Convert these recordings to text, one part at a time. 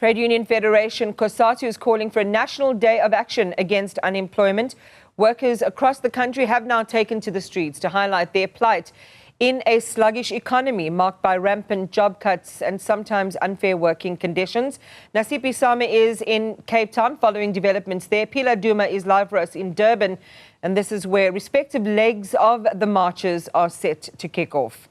Trade Union Federation COSATU is calling for a national day of action against unemployment. Workers across the country have now taken to the streets to highlight their plight in a sluggish economy marked by rampant job cuts and sometimes unfair working conditions. Nasipi Same is in Cape Town following developments there. Phila Duma is live for us in Durban, and this is where respective legs of the marches are set to kick off.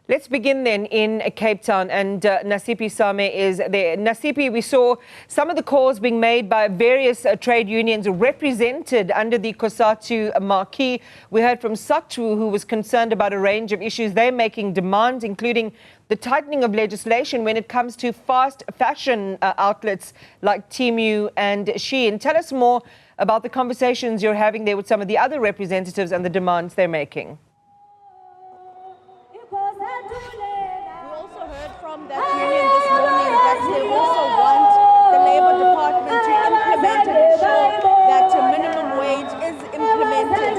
Let's begin then in Cape Town, and Nasipi Same is there. Nasipi, we saw some of the calls being made by various trade unions represented under the COSATU marquee. We heard from SATU, who was concerned about a range of issues. They're making demands, including the tightening of legislation when it comes to fast fashion outlets like Temu and Shein. Tell us more about the conversations you're having there with some of the other representatives and the demands they're making. That union this morning that they also want the Labour Department to implement and ensure that a minimum wage is implemented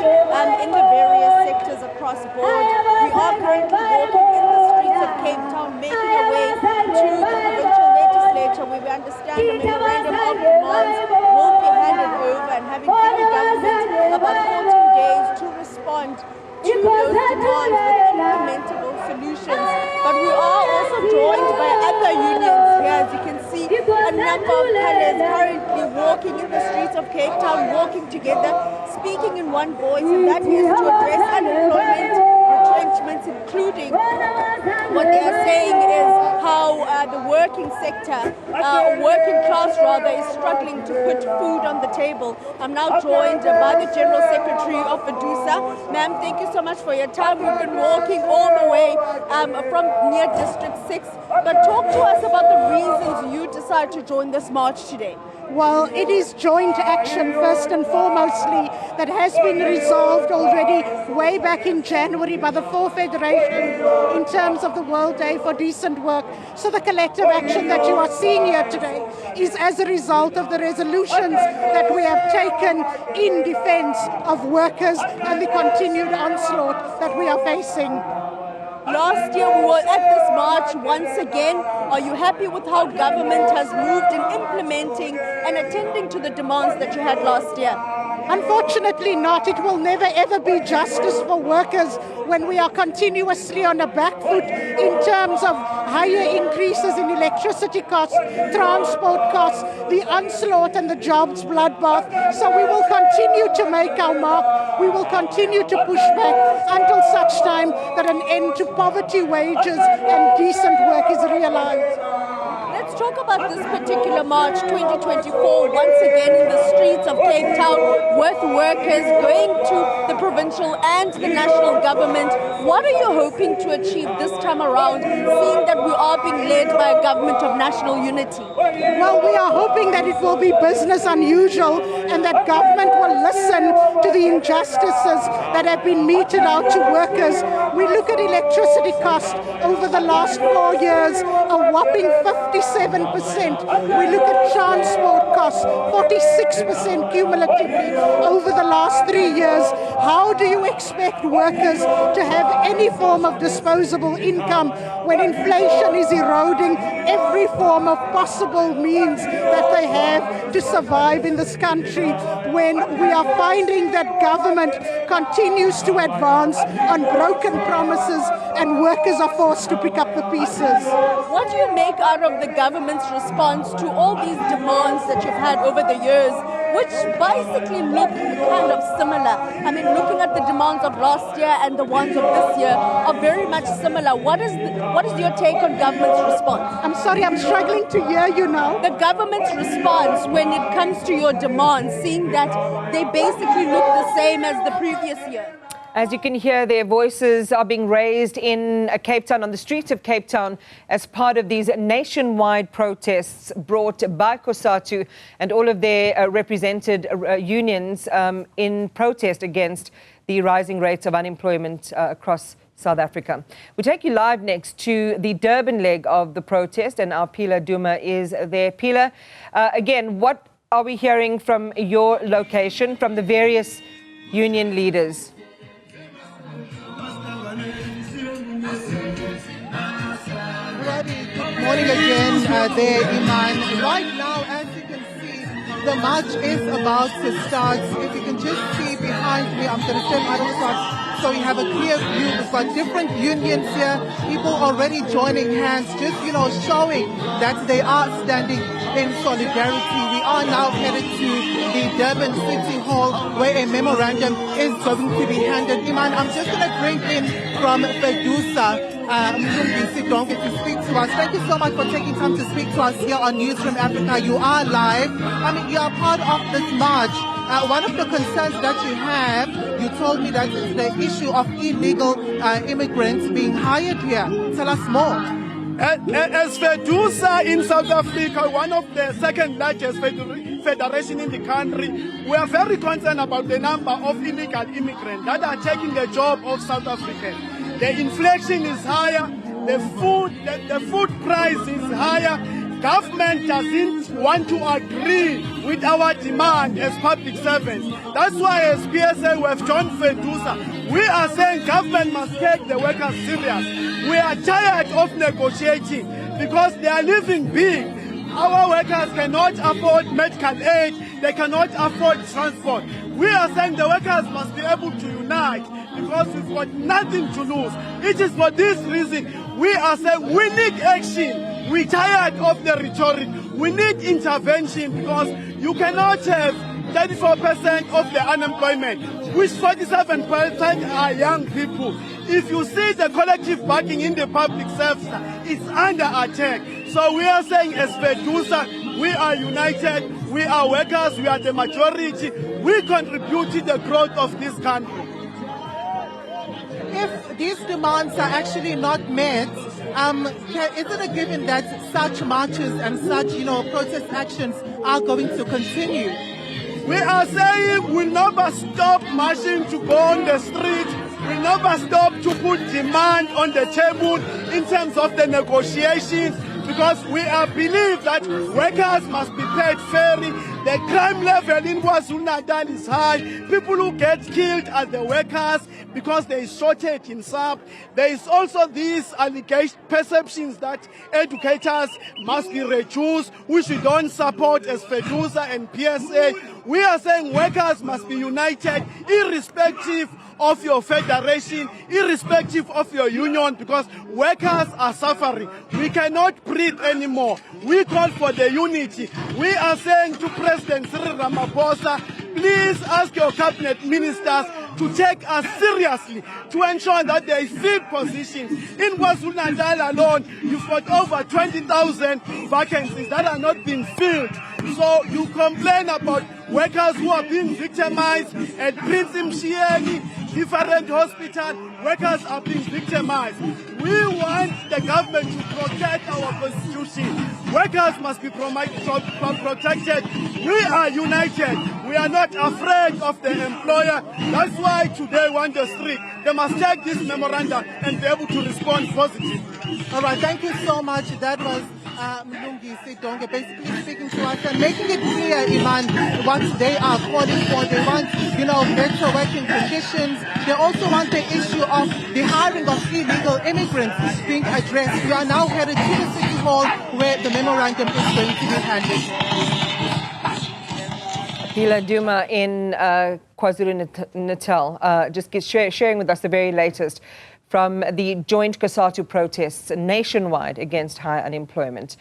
in the various sectors across board. We are currently walking in the streets of Cape Town, making our way to the provincial legislature, where we understand a memorandum of demands will be handed over, and having given government about 14 days to respond to those demands with implementable solutions. But we are also joined by other unions here. As you can see, a number of colours currently walking in the streets of Cape Town, walking together, speaking in one voice, and that is to address unemployment, retrenchments, including what they are saying is how the working sector, working class rather, is struggling to put food on the table. I'm now joined by the General Secretary of FEDUSA. Ma'am, thank you so much for your time. We've been walking all the way from near District 6. But talk to us about the reasons you decided to join this march today. Well, it is joint action, first and foremostly, that has been resolved already way back in January by the four federations in terms of the World Day for Decent Work. So the collective action that you are seeing here today is as a result of the resolutions that we have taken in defense of workers and the continued onslaught that we are facing. Last year we were at this march once again. Are you happy with how government has moved in implementing and attending to the demands that you had last year? Unfortunately not. It will never ever be justice for workers when we are continuously on a back foot in terms of higher increases in electricity costs, transport costs, the onslaught and the jobs bloodbath. So we will continue to make our mark. We will continue to push back until such time that an end to poverty wages and decent work is realized. Let's talk about this particular March 2024, once again in the streets of Cape Town, with workers going to the provincial and the national government. What are you hoping to achieve this time around, seeing that we are being led by a government of national unity? Well, we are hoping that it will be business unusual and that government will listen to the injustices that have been meted out to workers. We look at electricity costs over the last 4 years, a whopping 57%. We look at transport costs, 46% cumulatively over the last 3 years. How do you expect workers to have any form of disposable income when inflation is eroding every form of possible means that they have to survive in this country, when we are finding that government continues to advance on broken promises and workers are forced to pick up the pieces? What do you make out of the government's response to all these demands that you've had over the years, which basically look kind of similar? I mean, looking at the demands of last year and the ones of this year are very much similar. What is your take on government's response? I'm sorry, I'm struggling to hear you now. The government's response when it comes to your demands, seeing that they basically look the same as the previous year. As you can hear, their voices are being raised in Cape Town, on the streets of Cape Town, as part of these nationwide protests brought by COSATU and all of their represented unions in protest against the rising rates of unemployment across South Africa. We take you live next to the Durban leg of the protest, and our Phila Duma is there. Phila, again, what are we hearing from your location, from the various union leaders? Good morning again there, Iman. Right now, as you can see, the march is about to start. If you can just see behind me, I'm going to step out of the front so you have a clear view. We've got different unions here, people already joining hands, just, showing that they are standing in solidarity. We are now headed to the Durban City Hall where a memorandum is going to be handed. Iman, I'm just going to bring in from FEDUSA, Mlungisi to speak to us. Thank you so much for taking time to speak to us here on Newzroom Afrika. You are live. You are part of this march. One of the concerns that you have, you told me that is the issue of illegal immigrants being hired here. Tell us more. As FEDUSA in South Africa, one of the second largest federation in the country, we are very concerned about the number of illegal immigrants that are taking the job of South Africans. The inflation is higher, the food price is higher. Government doesn't want to agree with our demand as public servants. That's why as PSA we have joined FEDUSA. We are saying government must take the workers serious. We are tired of negotiating because they are living big. Our workers cannot afford medical aid, they cannot afford transport. We are saying the workers must be able to unite because we've got nothing to lose. It is for this reason we are saying we need action. We're tired of the rhetoric. We need intervention because you cannot have 34% of the unemployment, which 47% are young people. If you see the collective bargaining in the public sector, it's under attack. So we are saying as FEDUSA, we are united, we are workers, we are the majority, we contribute to the growth of this country. If these demands are actually not met, is it a given that such marches and such, protest actions are going to continue? We are saying we'll never stop marching to go on the street. We'll never stop to put demand on the table in terms of the negotiations because we believe that workers must be paid fairly. The crime level in KwaZulu-Natal is high. People who get killed are the workers because there is shortage in SAP. There is also these perceptions that educators must be reduced, which we don't support as FEDUSA and PSA. We are saying workers must be united irrespective of your federation, irrespective of your union, because workers are suffering. We cannot breathe anymore. We call for the unity. We are saying to President Cyril Ramaphosa, please ask your cabinet ministers to take us seriously to ensure that there is filled positions. In KwaZulu-Natal alone, you've got over 20,000 vacancies that are not being filled. So you complain about workers who are being victimized at Prince Mshieni, different hospitals, workers are being victimized. We want the government to protect our constitution. Workers must be protected. We are united. We are not afraid of the employer. That's why today we want the street. They must take this memorandum and be able to respond positively. All right, thank you so much. That was Mlungisi basically speaking to us and making it clear, Iman, what they are calling for. They want, better working conditions. They also want the issue of the hiring of illegal immigrants being addressed. We are now headed to the City Hall where the memorandum is going to be handed. Phila Duma in KwaZulu-Natal, just sharing with us the very latest from the joint COSATU protests nationwide against high unemployment.